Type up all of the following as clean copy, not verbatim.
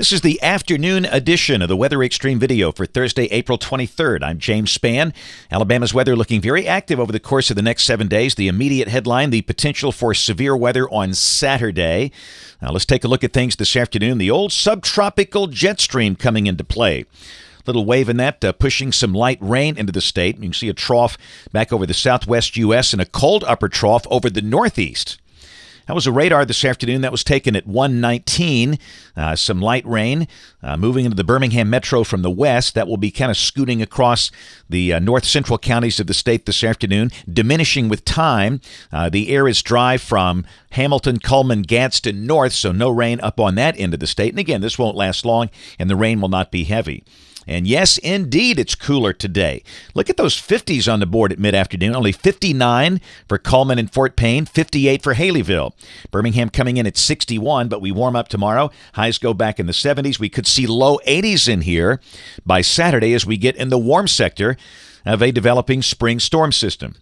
This is the afternoon edition of the Weather Xtreme video for Thursday, April 23rd. I'm James Spann. Alabama's weather looking very active over the course of the next 7 days. The immediate headline, the potential for severe weather on Saturday. Now let's take a look at things this afternoon. The old subtropical jet stream coming into play. Little wave in that, pushing some light rain into the state. You can see a trough back over the Southwest U.S. and a cold upper trough over the Northeast. That was a radar this afternoon that was taken at 1:19. Some light rain moving into the Birmingham metro from the west. That will be kind of scooting across the north-central counties of the state this afternoon, diminishing with time. The air is dry from Hamilton, Cullman, Gadsden north, so no rain up on that end of the state. And again, this won't last long, and the rain will not be heavy. And yes, indeed, it's cooler today. Look at those 50s on the board at mid-afternoon. Only 59 for Cullman and Fort Payne, 58 for Haleyville. Birmingham coming in at 61, but we warm up tomorrow. Highs go back in the 70s. We could see low 80s in here by Saturday as we get in the warm sector of a developing spring storm system.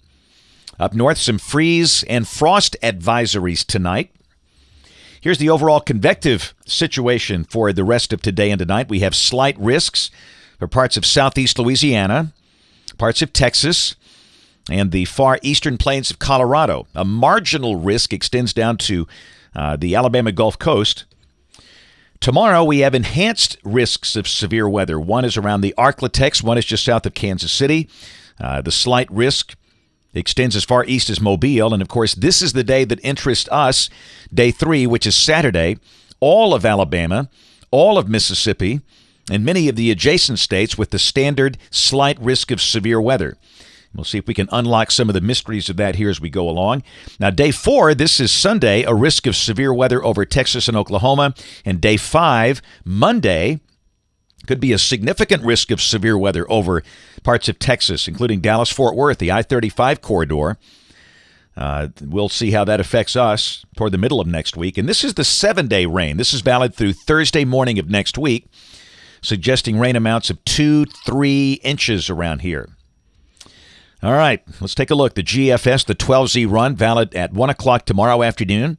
Up north, some freeze and frost advisories tonight. Here's the overall convective situation for the rest of today and tonight. We have slight risks for parts of southeast Louisiana, parts of Texas, and the far eastern plains of Colorado. A marginal risk extends down to the Alabama Gulf Coast. Tomorrow, we have enhanced risks of severe weather. One is around the Arklatex. One is just south of Kansas City. The slight risk extends as far east as Mobile. And, of course, this is the day that interests us, day 3, which is Saturday. All of Alabama, all of Mississippi, and many of the adjacent states with the standard slight risk of severe weather. We'll see if we can unlock some of the mysteries of that here as we go along. Now, day 4, this is Sunday, a risk of severe weather over Texas and Oklahoma. And day 5, Monday, could be a significant risk of severe weather over parts of Texas, including Dallas-Fort Worth, the I-35 corridor. We'll see how that affects us toward the middle of next week. And this is the 7-day rain. This is valid through Thursday morning of next week, suggesting rain amounts of 2-3 inches around here. All right, let's take a look. The GFS, the 12Z run, valid at 1 o'clock tomorrow afternoon.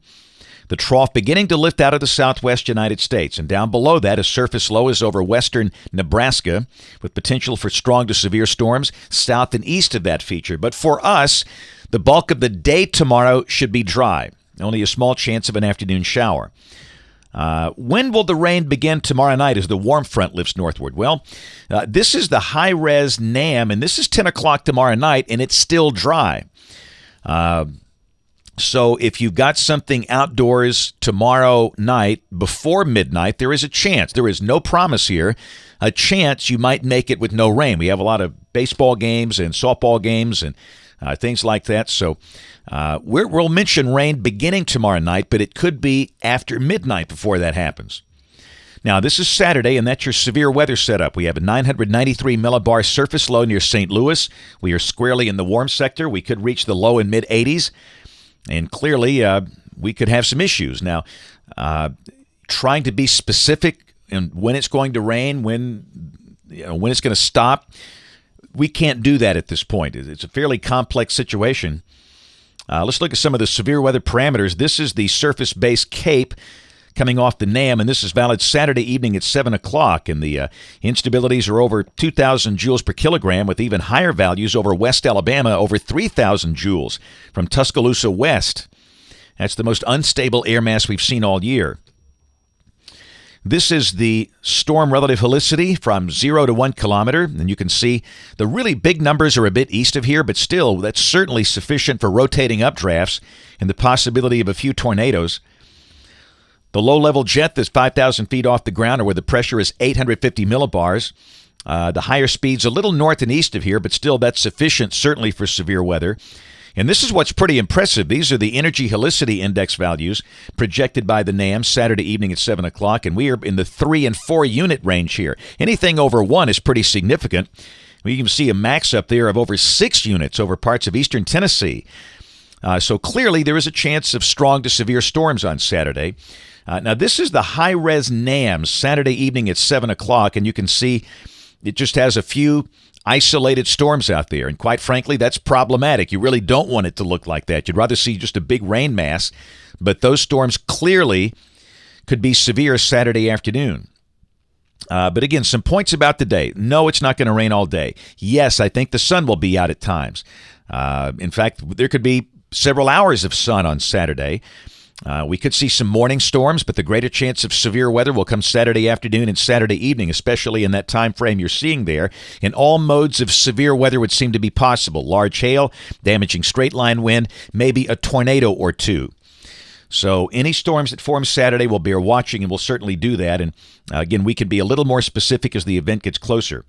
The trough beginning to lift out of the southwest United States. And down below that, a surface low is over western Nebraska with potential for strong to severe storms south and east of that feature. But for us, the bulk of the day tomorrow should be dry. Only a small chance of an afternoon shower. When will the rain begin tomorrow night as the warm front lifts northward? Well, this is the high-res NAM, and this is 10 o'clock tomorrow night, and it's still dry. So if you've got something outdoors tomorrow night before midnight, there is a chance. There is no promise here. A chance you might make it with no rain. We have a lot of baseball games and softball games and things like that. So we'll mention rain beginning tomorrow night, but it could be after midnight before that happens. Now, this is Saturday, and that's your severe weather setup. We have a 993 millibar surface low near St. Louis. We are squarely in the warm sector. We could reach the low and mid-80s. And clearly, we could have some issues. Now, trying to be specific in when it's going to rain, when it's going to stop, we can't do that at this point. It's a fairly complex situation. Let's look at some of the severe weather parameters. This is the surface-based CAPE coming off the NAM, and this is valid Saturday evening at 7 o'clock. And the instabilities are over 2,000 joules per kilogram, with even higher values over West Alabama, over 3,000 joules from Tuscaloosa west. That's the most unstable air mass we've seen all year. This is the storm relative helicity from 0 to 1 kilometer, and you can see the really big numbers are a bit east of here, but still, that's certainly sufficient for rotating updrafts and the possibility of a few tornadoes. The low-level jet that's 5,000 feet off the ground, or where the pressure is 850 millibars. The higher speeds a little north and east of here, but still that's sufficient, certainly for severe weather. And this is what's pretty impressive. These are the energy helicity index values projected by the NAM Saturday evening at 7 o'clock, and we are in the 3 and 4 unit range here. Anything over 1 is pretty significant. We can see a max up there of over 6 units over parts of eastern Tennessee. So clearly there is a chance of strong to severe storms on Saturday. Now, this is the high-res NAM Saturday evening at 7 o'clock, and you can see it just has a few isolated storms out there. And quite frankly, that's problematic. You really don't want it to look like that. You'd rather see just a big rain mass. But those storms clearly could be severe Saturday afternoon. But again, some points about the day. No, it's not going to rain all day. Yes, I think the sun will be out at times. In fact, there could be several hours of sun on Saturday. We could see some morning storms, but the greater chance of severe weather will come Saturday afternoon and Saturday evening, especially in that time frame you're seeing there. And all modes of severe weather would seem to be possible. Large hail, damaging straight-line wind, maybe a tornado or two. So any storms that form Saturday will bear watching, and we'll certainly do that. And again, we can be a little more specific as the event gets closer.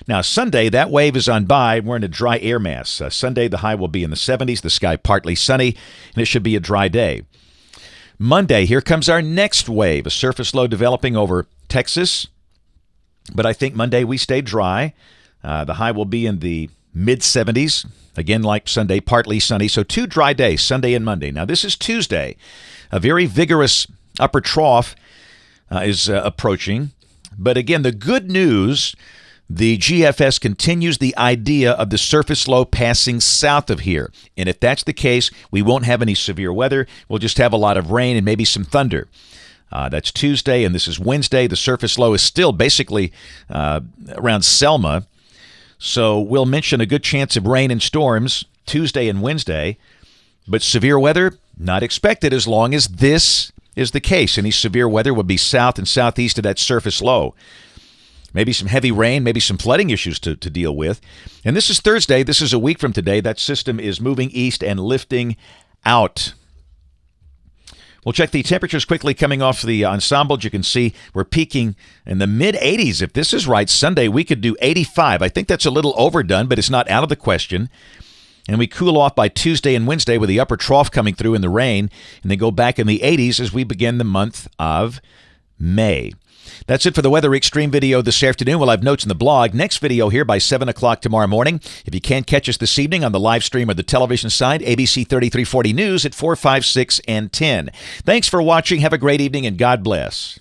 Now, Sunday, that wave is on by. We're in a dry air mass. Sunday, the high will be in the 70s, the sky partly sunny, and it should be a dry day. Monday, here comes our next wave, a surface low developing over Texas. But I think Monday we stay dry. The high will be in the mid-70s. Again, like Sunday, partly sunny. So 2 dry days, Sunday and Monday. Now, this is Tuesday. A very vigorous upper trough is approaching. But again, the good news, the GFS continues the idea of the surface low passing south of here. And if that's the case, we won't have any severe weather. We'll just have a lot of rain and maybe some thunder. That's Tuesday, and this is Wednesday. The surface low is still basically around Selma. So we'll mention a good chance of rain and storms Tuesday and Wednesday, but severe weather not expected as long as this is the case. Any severe weather would be south and southeast of that surface low. Maybe some heavy rain, maybe some flooding issues to deal with. And this is Thursday. This is a week from today. That system is moving east and lifting out. We'll check the temperatures quickly coming off the ensemble. You can see we're peaking in the mid-80s. If this is right, Sunday we could do 85. I think that's a little overdone, but it's not out of the question. And we cool off by Tuesday and Wednesday with the upper trough coming through in the rain, and then go back in the 80s as we begin the month of May. That's it for the Weather Xtreme video this afternoon. We'll have notes in the blog. Next video here by 7 o'clock tomorrow morning. If you can't catch us this evening on the live stream or the television side, ABC 3340 News at 4, 5, 6, and 10. Thanks for watching. Have a great evening, and God bless.